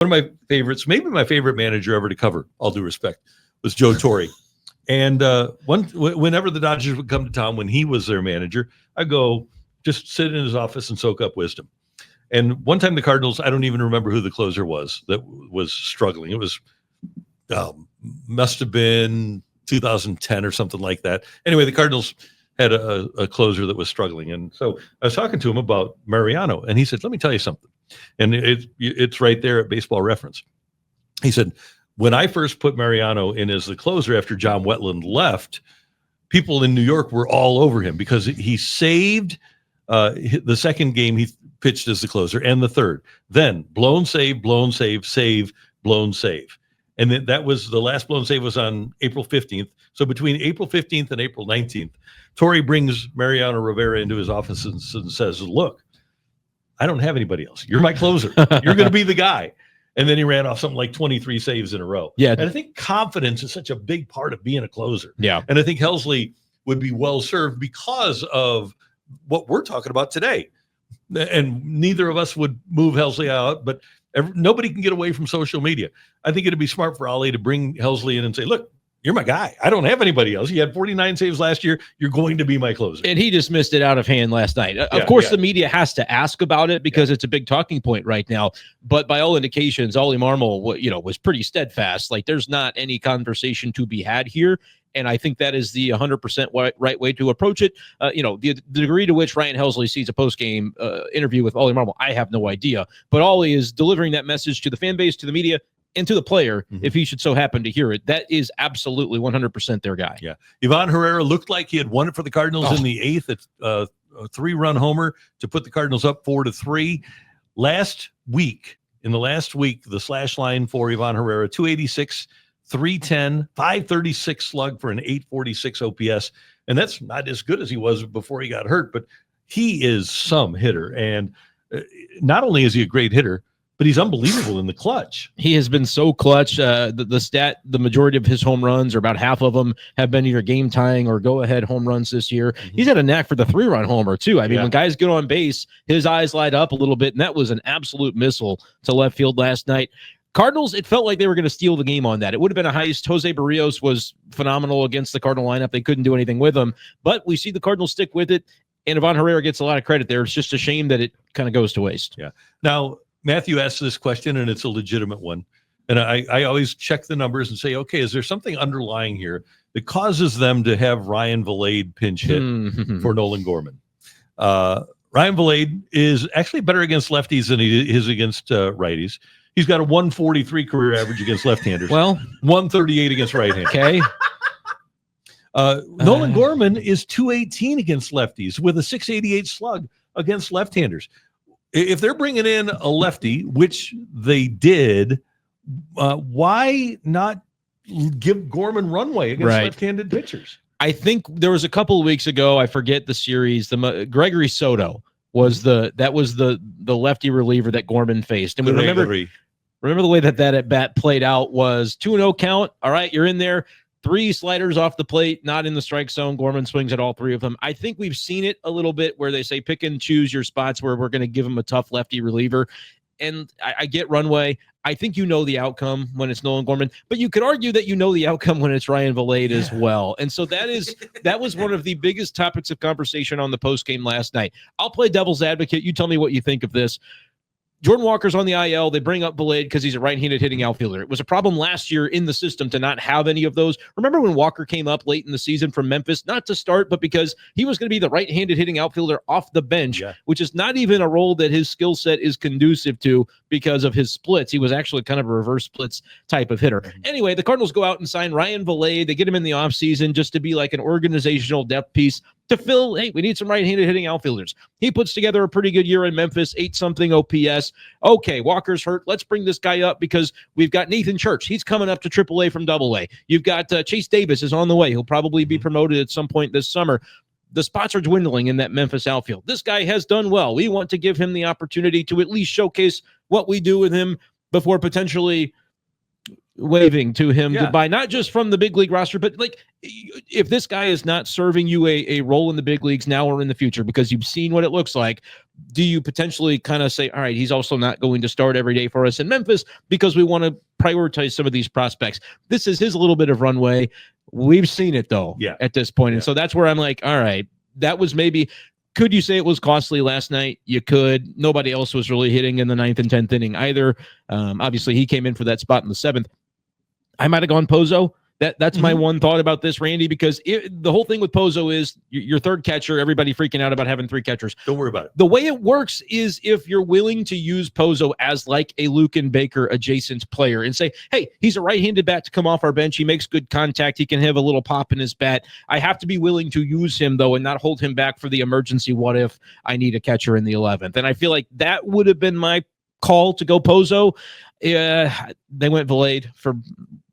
One of my favorites, maybe my favorite manager ever to cover, all due respect, was Joe Torre. And whenever the Dodgers would come to town, when he was their manager, I'd go just sit in his office and soak up wisdom. And one time the Cardinals, I don't even remember who the closer was that was struggling. It was must have been 2010 or something like that. Anyway, the Cardinals had a closer that was struggling. And so I was talking to him about Mariano, and he said, let me tell you something. And it's right there at Baseball Reference. He said, when I first put Mariano in as the closer after John Wetland left, people in New York were all over him because he saved the second game he pitched as the closer and the third. Then blown save, save, blown save. And then that was the last blown save was on April 15th. So between April 15th and April 19th, Torre brings Mariano Rivera into his office and says, look, I don't have anybody else. You're my closer. You're going to be the guy. And then he ran off something like 23 saves in a row. Yeah. And I think confidence is such a big part of being a closer. Yeah. And I think Helsley would be well served because of what we're talking about today. And neither of us would move Helsley out, but nobody can get away from social media. I think it'd be smart for Ollie to bring Helsley in and say, look, you're my guy. I don't have anybody else. You had 49 saves last year. You're going to be my closer. And he just missed it out of hand last night. Of course, the media has to ask about it because it's a big talking point right now. But by all indications, Ollie Marmol, was pretty steadfast. Like, there's not any conversation to be had here. And I think that is the 100% right way to approach it. The degree to which Ryan Helsley sees a post-game interview with Ollie Marmol, I have no idea. But Ollie is delivering that message to the fan base, to the media, and to the player, if he should so happen to hear it. That is absolutely 100% their guy. Yeah. Ivan Herrera looked like he had won it for the Cardinals in the eighth. It's a 3-run homer to put the Cardinals up 4-3. In the last week, the slash line for Ivan Herrera, 286, 310, 536 slug for an 846 OPS. And that's not as good as he was before he got hurt, but he is some hitter. And not only is he a great hitter, but he's unbelievable in the clutch. He has been so clutch. The majority of his home runs, or about half of them, have been either game tying or go ahead home runs this year. He's had a knack for the 3-run homer too. I mean, when guys get on base, his eyes light up a little bit, and that was an absolute missile to left field last night. Cardinals, it felt like they were going to steal the game on that. It would have been a heist. Jose Barrios was phenomenal against the Cardinal lineup. They couldn't do anything with him, but we see the Cardinals stick with it, and Ivan Herrera gets a lot of credit there. It's just a shame that it kind of goes to waste. Yeah. Now, Matthew asked this question, and it's a legitimate one. And I always check the numbers and say, okay, is there something underlying here that causes them to have Ryan Vilade pinch hit for Nolan Gorman? Ryan Vilade is actually better against lefties than he is against righties. He's got a 143 career average against left-handers. Well, 138 against right-handers. Okay. Nolan Gorman is 218 against lefties with a 688 slug against left-handers. If they're bringing in a lefty, which they did, why not give Gorman runway against left-handed pitchers? I think there was a couple of weeks ago, I forget the series, Gregory Soto was the lefty reliever that Gorman faced. And we remember the way that at bat played out was 2-0 count. All right, you're in there. 3 sliders off the plate, not in the strike zone. Gorman swings at all 3 of them. I think we've seen it a little bit where they say pick and choose your spots where we're going to give him a tough lefty reliever. And I get runway. I think the outcome when it's Nolan Gorman, but you could argue that the outcome when it's Ryan Vilade as well. And so that was one of the biggest topics of conversation on the postgame last night. I'll play devil's advocate. You tell me what you think of this. Jordan Walker's on the IL. They bring up Vilade because he's a right-handed hitting outfielder. It was a problem last year in the system to not have any of those. Remember when Walker came up late in the season from Memphis, not to start, but because he was going to be the right-handed hitting outfielder off the bench, which is not even a role that his skill set is conducive to because of his splits. He was actually kind of a reverse splits type of hitter. Anyway, the Cardinals go out and sign Ryan Vilade. They get him in the offseason just to be like an organizational depth piece to fill, hey, we need some right-handed hitting outfielders. He puts together a pretty good year in Memphis, 8-something OPS. Okay, Walker's hurt. Let's bring this guy up because we've got Nathan Church. He's coming up to AAA from AA. You've got Chase Davis is on the way. He'll probably be promoted at some point this summer. The spots are dwindling in that Memphis outfield. This guy has done well. We want to give him the opportunity to at least showcase what we do with him before potentially waving to him Yeah. goodbye, not just from the big league roster, but like if this guy is not serving you a role in the big leagues now or in the future because you've seen what it looks like, do you potentially kind of say, all right, he's also not going to start every day for us in Memphis because we want to prioritize some of these prospects? This is his little bit of runway. We've seen it though at this point. And so that's where I'm like, all right, that was maybe, could you say it was costly last night? You could. Nobody else was really hitting in the 9th and 10th inning either. Obviously he came in for that spot in the 7th. I might have gone Pozo. That's my one thought about this, Randy, because the whole thing with Pozo is your third catcher, everybody freaking out about having 3 catchers. Don't worry about it. The way it works is if you're willing to use Pozo as like a Luken Baker adjacent player and say, hey, he's a right-handed bat to come off our bench. He makes good contact. He can have a little pop in his bat. I have to be willing to use him, though, and not hold him back for the emergency what if I need a catcher in the 11th. And I feel like that would have been my call to go Pozo. They went Valade for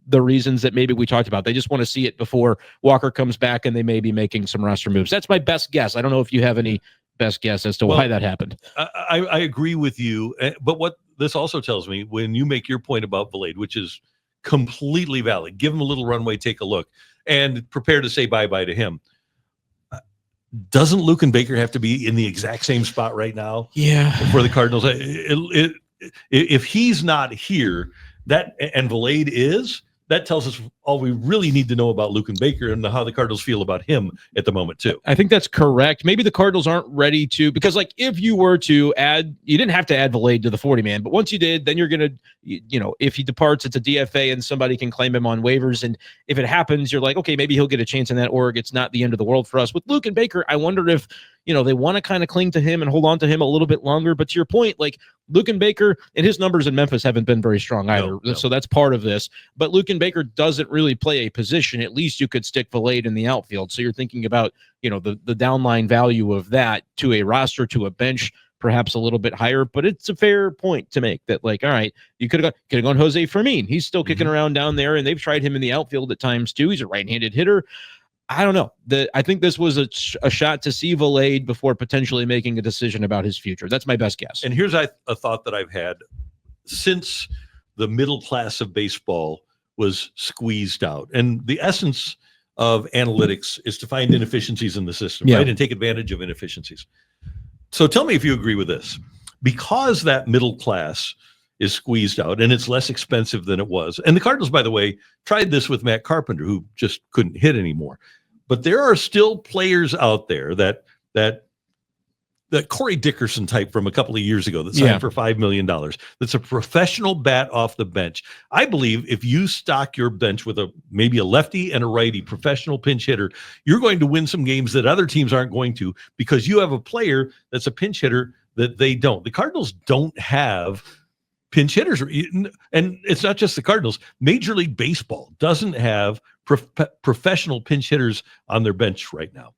the reasons that maybe we talked about. They just want to see it before Walker comes back, and they may be making some roster moves. That's my best guess. I don't know if you have any best guess as to why that happened. I agree with you. But what this also tells me, when you make your point about Valade, which is completely valid, give him a little runway, take a look, and prepare to say bye-bye to him. Doesn't Luken Baker have to be in the exact same spot right now? Yeah. For the Cardinals? If he's not here, and Valade is, that tells us all we really need to know about Luken Baker and how the Cardinals feel about him at the moment, too. I think that's correct. Maybe the Cardinals aren't ready to, because like if you were to add, you didn't have to add Valade to the 40-man, but once you did, then you're going to, if he departs, it's a DFA and somebody can claim him on waivers. And if it happens, you're like, okay, maybe he'll get a chance in that org. It's not the end of the world for us. With Luken Baker, I wonder if, they want to kind of cling to him and hold on to him a little bit longer. But to your point, like Luken Baker and his numbers in Memphis haven't been very strong either. No. So that's part of this. But Luken Baker doesn't really play a position. At least you could stick Valade in the outfield. So you're thinking about, the downline value of that to a roster, to a bench, perhaps a little bit higher. But it's a fair point to make that, like, all right, you could have gone Jose Fermin. He's still kicking around down there, and they've tried him in the outfield at times too. He's a right-handed hitter. I don't know. I think this was a shot to see Valade before potentially making a decision about his future. That's my best guess. And here's a thought that I've had since the middle class of baseball was squeezed out. And the essence of analytics is to find inefficiencies in the system, right? And take advantage of inefficiencies. So tell me if you agree with this. Because that middle class is squeezed out and it's less expensive than it was. And the Cardinals, by the way, tried this with Matt Carpenter, who just couldn't hit anymore. But there are still players out there that Corey Dickerson type from a couple of years ago that signed for $5 million. That's a professional bat off the bench. I believe if you stock your bench with maybe a lefty and a righty professional pinch hitter, you're going to win some games that other teams aren't going to, because you have a player that's a pinch hitter that they don't. The Cardinals don't have pinch hitters, and it's not just the Cardinals. Major League Baseball doesn't have professional pinch hitters on their bench right now.